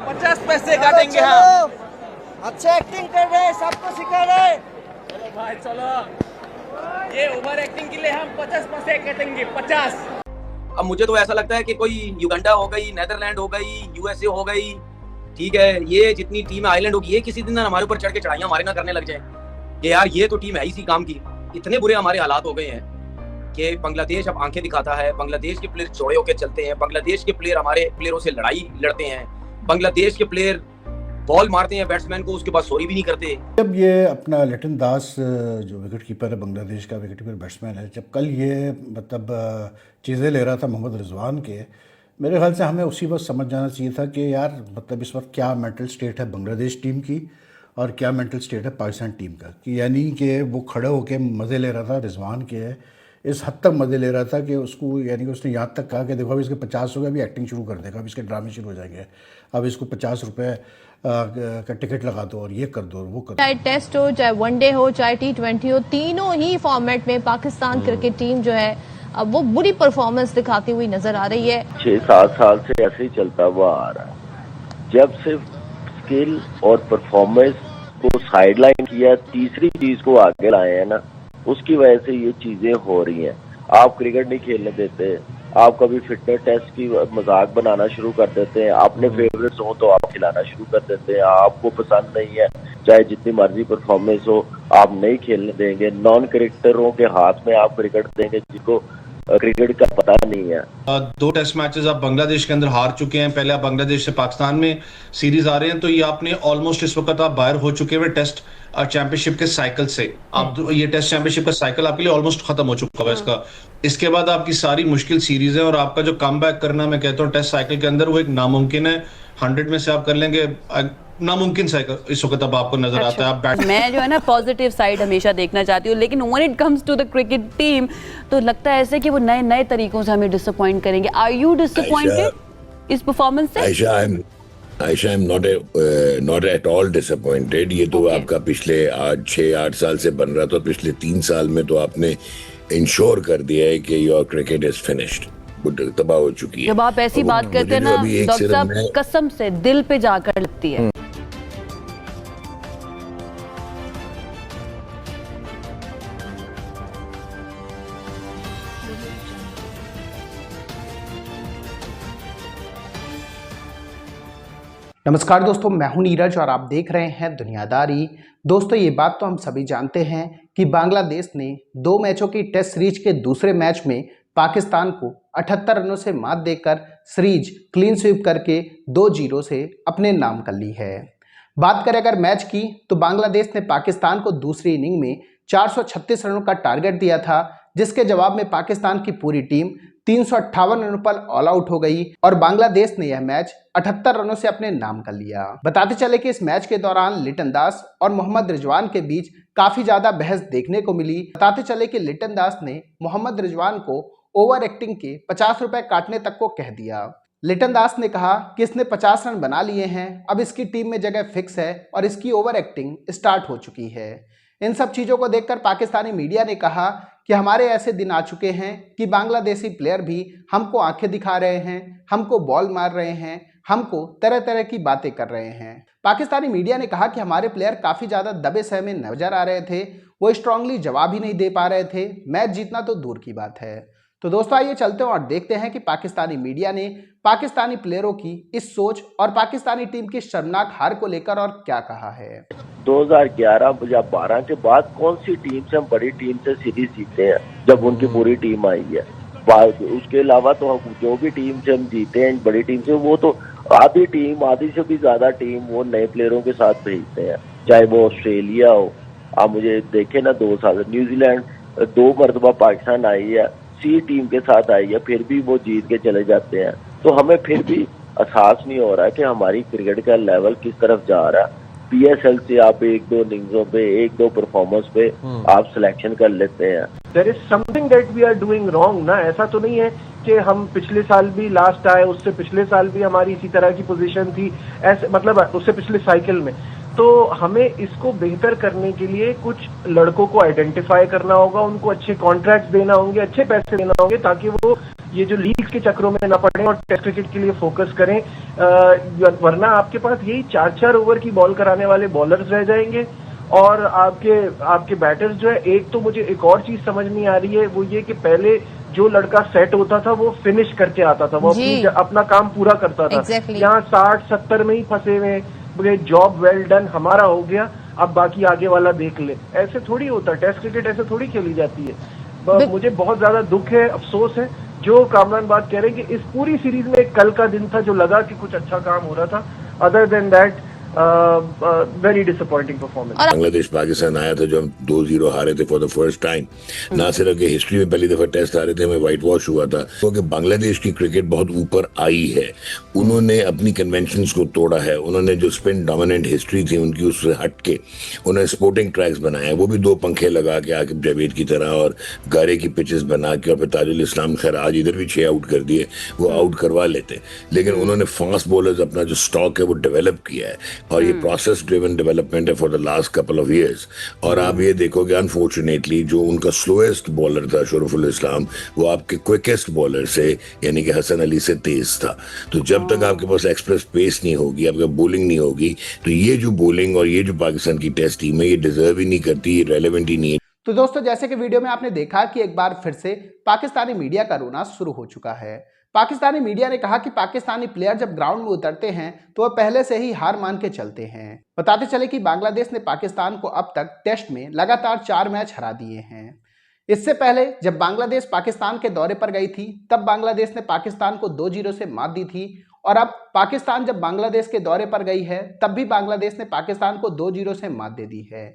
50 पैसे काटेंगे हम। अच्छा एक्टिंग कर रहे हैं, सबको सिखा रहे हैं। चलो भाई चलो, ये ओवर एक्टिंग के लिए हम 50 पैसे काटेंगे, 50। अब मुझे तो ऐसा लगता है कि कोई युगांडा हो गई, नेदरलैंड हो गई, यूएसए हो गई, ठीक है, ये जितनी टीम आइलैंड होगी, ये किसी दिन हमारे ऊपर चढ़ के चढ़ाइयां हमारे ना करने लग जाए कि यार ये तो टीम है इसी काम की। इतने बुरे हमारे हालात हो गए हैं कि बांग्लादेश अब आंखें दिखाता है, बांग्लादेश के प्लेयर चौड़े होकर चलते हैं, बांग्लादेश के प्लेयर हमारे प्लेयरों से लड़ाई लड़ते हैं, बांग्लादेश के प्लेयर बॉल मारते हैं बैट्समैन को, उसके बाद सॉरी भी नहीं करते। जब ये अपना लिटन दास जो विकेट कीपर है, बांग्लादेश का विकेट कीपर बैट्समैन है, जब कल ये मतलब चीज़ें ले रहा था मोहम्मद रिजवान के, मेरे ख्याल से हमें उसी वक्त समझ जाना चाहिए था कि यार मतलब इस वक्त क्या मेंटल स्टेट है बांग्लादेश टीम की और क्या मेंटल स्टेट है पाकिस्तान टीम का, कि यानी कि वो खड़े होकर मज़े ले रहा था रिजवान के, इस हद तक मज़े ले रहा था कि उसको यानी कि उसने यहाँ तक कहा कि देखो अभी इसके 50 हो गए, अभी एक्टिंग शुरू कर देगा, अभी इसके ड्रामे शुरू हो जाएंगे, अब इसको 50 रुपये का टिकट लगा दो और ये कर दो और वो कर दो। चाहे टेस्ट हो, चाहे वनडे हो, चाहे T20 हो, तीनों ही फॉर्मेट में पाकिस्तान क्रिकेट टीम जो है अब वो बुरी परफॉर्मेंस दिखाती हुई नजर आ रही है। 6-7 साल से ऐसे ही चलता हुआ आ रहा है। जब सिर्फ स्किल और परफॉर्मेंस को साइडलाइन किया, तीसरी चीज को आगे लाए हैं ना, उसकी वजह से ये चीजें हो रही हैं। आप क्रिकेट नहीं खेलने देते, आप कभी फिटनेस टेस्ट की मजाक बनाना शुरू कर देते हैं, अपने फेवरेट्स हो तो आप खिलाना शुरू कर देते हैं, आपको पसंद नहीं है चाहे जितनी मर्जी परफॉर्मेंस हो आप नहीं खेलने देंगे। नॉन क्रिकेटरों के हाथ में आप क्रिकेट देंगे जिनको क्रिकेट का पता नहीं है। 2 टेस्ट मैचेस आप बांग्लादेश के अंदर हार चुके हैं, पहले आप बांग्लादेश से पाकिस्तान में सीरीज आ रहे हैं, तो ये आपने ऑलमोस्ट इस वक्त आप बाहर हो चुके हैं टेस्ट चैंपियनशिप के साइकिल से। आप ये टेस्ट चैंपियनशिप का साइकिल आपके लिए ऑलमोस्ट खत्म हो चुका है इसका। इसके बाद आपकी सारी मुश्किल सीरीज है और आपका जो कम बैक करना मैं कहता हूँ टेस्ट साइकिल के अंदर वो एक नामुमकिन है। 100 में से आप कर लेंगे, नामुमकिन साइकिल इस वक्त अब आपको नजर आता है। आप मैं जो है ना पॉजिटिव साइड हमेशा देखना चाहती हूँ, लेकिन when it comes to the cricket team तो लगता है ऐसे कि वो नए नए तरीकों से हमें डिसअपॉइंट करेंगे। आर यू डिसअपॉइंटेड इस परफॉर्मेंस से? Ayesha, I am not at all disappointed. ये तो आपका पिछले 6-8 साल से बन रहा था, पिछले 3 साल में तो आपने इंश्योर कर दिया है कि योर क्रिकेट इज फिनिश्ड, तबाह हो चुकी है। जब आप ऐसी बात करते हैं ना डॉक्टर साहब, कसम से दिल पे जाकर लगती है। नमस्कार दोस्तों, मैं हूं नीरज और आप देख रहे हैं दुनियादारी। दोस्तों ये बात तो हम सभी जानते हैं कि बांग्लादेश ने 2 मैचों की टेस्ट सीरीज के दूसरे मैच में पाकिस्तान को 78 रनों से मात देकर सीरीज क्लीन स्वीप करके 2-0 से अपने नाम कर ली है। बात करें अगर मैच की तो बांग्लादेश ने पाकिस्तान को दूसरी इनिंग में 436 रनों का टारगेट दिया था, जिसके जवाब में पाकिस्तान की पूरी टीम 358 रनों पर ऑल आउट हो गई और बांग्लादेश ने यह मैच 78 रनों से अपने नाम कर लिया। बताते चले कि इस मैच के दौरान लिटन दास और मोहम्मद रिजवान के बीच काफी ज्यादा बहस देखने को मिली। बताते चले कि लिटन दास ने मोहम्मद रिजवान को ओवर एक्टिंग के 50 रुपए काटने तक को कह दिया। लिटन दास ने कहा कि इसने 50 रन बना लिए हैं, अब इसकी टीम में जगह फिक्स है और इसकी ओवर एक्टिंग स्टार्ट हो चुकी है। इन सब चीजों को देखकर पाकिस्तानी मीडिया ने कहा कि हमारे ऐसे दिन आ चुके हैं कि बांग्लादेशी प्लेयर भी हमको आंखें दिखा रहे हैं, हमको बॉल मार रहे हैं, हमको तरह तरह की बातें कर रहे हैं। पाकिस्तानी मीडिया ने कहा कि हमारे प्लेयर काफी ज्यादा दबे सहमे नजर आ रहे थे, वो स्ट्रांगली जवाब ही नहीं दे पा रहे थे, मैच जीतना तो दूर की बात है। तो दोस्तों आइए चलते हैं और देखते हैं कि पाकिस्तानी मीडिया ने पाकिस्तानी प्लेयरों की इस सोच और पाकिस्तानी टीम की शर्मनाक हार को लेकर और क्या कहा है। 2011 या 12 के बाद कौन सी टीम से हम बड़ी टीम से सीरीज जीते हैं जब उनकी पूरी टीम आई है। उसके अलावा तो हम जो भी टीम से हम जीते हैं बड़ी टीम से, वो तो आधी से भी ज्यादा टीम वो नए प्लेयरों के साथ भेजते हैं, चाहे वो ऑस्ट्रेलिया हो। आप मुझे देखे ना 2 साल न्यूजीलैंड 2 मरतबा पाकिस्तान आई है, सी टीम के साथ आई है, फिर भी वो जीत के चले जाते हैं। तो हमें फिर भी एहसास नहीं हो रहा है कि हमारी क्रिकेट का लेवल किस तरफ जा रहा है। PSL से आप 1-2 इनिंग्सों पे 1-2 परफॉर्मेंस पे आप सिलेक्शन कर लेते हैं। There is something that we are doing wrong ना। ऐसा तो नहीं है कि हम पिछले साल भी लास्ट आए, उससे पिछले साल भी हमारी इसी तरह की पोजीशन थी, ऐसे मतलब उससे पिछले साइकिल में। तो हमें इसको बेहतर करने के लिए कुछ लड़कों को आइडेंटिफाई करना होगा, उनको अच्छे कॉन्ट्रैक्ट देना होंगे, अच्छे पैसे देना होंगे, ताकि वो ये जो लीग्स के चक्रों में ना पड़े और टेस्ट क्रिकेट के लिए फोकस करें, वरना आपके पास यही 4-4 ओवर की बॉल कराने वाले बॉलर्स रह जाएंगे और आपके बैटर्स जो है, एक तो मुझे एक और चीज समझ नहीं आ रही है, वो ये कि पहले जो लड़का सेट होता था वो फिनिश करके आता था, वो अपना काम पूरा करता था। यहाँ 60-70 में ही फंसे हुए, जॉब वेल डन, हमारा हो गया, अब बाकी आगे वाला देख ले। ऐसे थोड़ी होता, टेस्ट क्रिकेट ऐसे थोड़ी खेली जाती है। मुझे बहुत ज्यादा दुख है, अफसोस है जो कामरान बात कह रहे हैं कि इस पूरी सीरीज में कल का दिन था जो लगा कि कुछ अच्छा काम हो रहा था। Other than that very disappointing performance. Bangladesh Pakistan आया था जो हम 2-0 हारे थे फॉर द फर्स्ट टाइम, ना सिर्फ कि हिस्ट्री में पहली दफा टेस्ट हारे थे, हमें व्हाइट वॉश हुआ था, क्योंकि बांग्लादेश की क्रिकेट बहुत ऊपर आई है। उन्होंने अपनी कन्वेंशंस को तोड़ा है, उन्होंने जो स्पिन डोमिनेंट हिस्ट्री थी उनकी उससे हट के उन्होंने स्पोर्टिंग ट्रैक्स बनाए, वो भी 2 पंखे लगा के आकिब जावेद की तरह और गारे की पिचेस बना के, और फिर ताजुल इस्लाम खैर आज इधर भी 6 आउट कर दिए, वो आउट करवा लेते, लेकिन उन्होंने फास्ट बॉलर्स अपना जो स्टॉक है वो डेवलप किया है और ये प्रोसेस ड्रिवन डेवलपमेंट है for the last couple of years. और आप ये देखोगे अनफॉर्चुनेटली जो उनका स्लोएस्ट बॉलर था शरीफुल इस्लाम, वो आपके क्विकेस्ट बॉलर से यानी कि हसन अली से तेज था। तो जब तक आपके पास एक्सप्रेस पेस नहीं होगी, आपका बॉलिंग नहीं होगी, तो ये जो बॉलिंग और ये जो पाकिस्तान की टेस्ट टीम है ये डिजर्व ही नहीं करती, ये रेलेवेंट ही नहीं है। तो दोस्तों, जैसे कि वीडियो में आपने देखा कि एक बार फिर से पाकिस्तानी मीडिया का रोना शुरू हो चुका है। पाकिस्तानी मीडिया ने कहा कि पाकिस्तानी प्लेयर जब ग्राउंड में उतरते हैं तो वह पहले से ही हार मान के चलते हैं। बताते चले कि बांग्लादेश ने पाकिस्तान को अब तक टेस्ट में लगातार 4 मैच हरा दिए हैं। इससे पहले जब बांग्लादेश पाकिस्तान के दौरे पर गई थी तब बांग्लादेश ने पाकिस्तान को 2-0 से मात दी थी, और अब पाकिस्तान जब बांग्लादेश के दौरे पर गई है तब भी बांग्लादेश ने पाकिस्तान को 2-0 से मात दे दी है।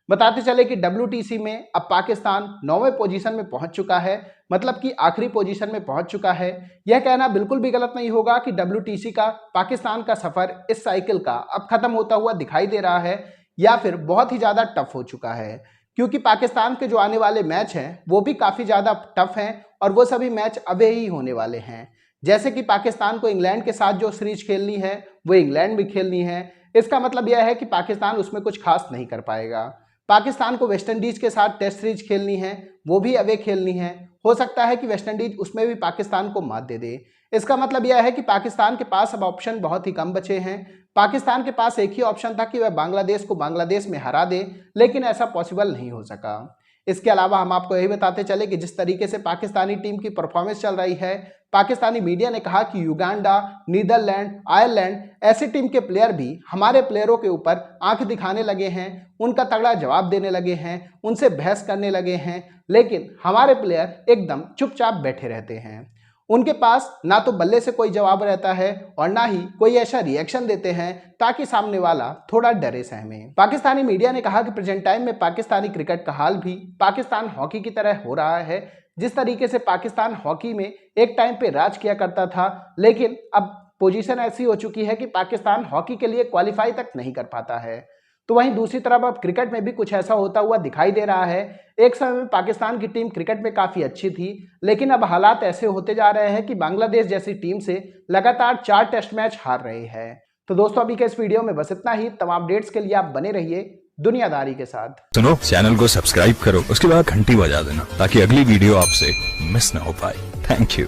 बताते चले कि WTC में अब पाकिस्तान 9वें पोजीशन में पहुंच चुका है, मतलब कि आखिरी पोजीशन में पहुंच चुका है। यह कहना बिल्कुल भी गलत नहीं होगा कि WTC का पाकिस्तान का सफर इस साइकिल का अब खत्म होता हुआ दिखाई दे रहा है या फिर बहुत ही ज्यादा टफ हो चुका है, क्योंकि पाकिस्तान के जो आने वाले मैच हैं वो भी काफी ज्यादा टफ हैं और वो सभी मैच अवे ही होने वाले हैं। जैसे कि पाकिस्तान को इंग्लैंड के साथ जो सीरीज खेलनी है वो इंग्लैंड भी खेलनी है। इसका मतलब यह है कि पाकिस्तान उसमें कुछ खास नहीं कर पाएगा। पाकिस्तान को वेस्टइंडीज के साथ टेस्ट सीरीज खेलनी है, वो भी अवे खेलनी है। हो सकता है कि वेस्टइंडीज उसमें भी पाकिस्तान को मात दे दे। इसका मतलब यह है कि पाकिस्तान के पास अब ऑप्शन बहुत ही कम बचे हैं। पाकिस्तान के पास एक ही ऑप्शन था कि वह बांग्लादेश को बांग्लादेश में हरा दे, लेकिन ऐसा पॉसिबल नहीं हो सका। इसके अलावा हम आपको यही बताते चले कि जिस तरीके से पाकिस्तानी टीम की परफॉर्मेंस चल रही है, पाकिस्तानी मीडिया ने कहा कि युगांडा, नीदरलैंड, आयरलैंड ऐसी टीम के प्लेयर भी हमारे प्लेयरों के ऊपर आंख दिखाने लगे हैं, उनका तगड़ा जवाब देने लगे हैं, उनसे बहस करने लगे हैं, लेकिन हमारे प्लेयर एकदम चुपचाप बैठे रहते हैं। उनके पास ना तो बल्ले से कोई जवाब रहता है और ना ही कोई ऐसा रिएक्शन देते हैं ताकि सामने वाला थोड़ा डरे सहमे। पाकिस्तानी मीडिया ने कहा कि प्रेजेंट टाइम में पाकिस्तानी क्रिकेट का हाल भी पाकिस्तान हॉकी की तरह हो रहा है। जिस तरीके से पाकिस्तान हॉकी में एक टाइम पे राज किया करता था, लेकिन अब पोजीशन ऐसी हो चुकी है कि पाकिस्तान हॉकी के लिए क्वालिफाई तक नहीं कर पाता है। तो वहीं दूसरी तरफ अब क्रिकेट में भी कुछ ऐसा होता हुआ दिखाई दे रहा है। एक समय में पाकिस्तान की टीम क्रिकेट में काफी अच्छी थी, लेकिन अब हालात ऐसे होते जा रहे हैं कि बांग्लादेश जैसी टीम से लगातार 4 टेस्ट मैच हार रहे हैं। तो दोस्तों, अभी के इस वीडियो में बस इतना ही। तमाम अपडेट्स के लिए आप बने रहिए दुनियादारी के साथ। सुनो, चैनल को सब्सक्राइब करो, उसके बाद घंटी बजा देना ताकि अगली वीडियो आपसे मिस ना हो पाए। Thank you.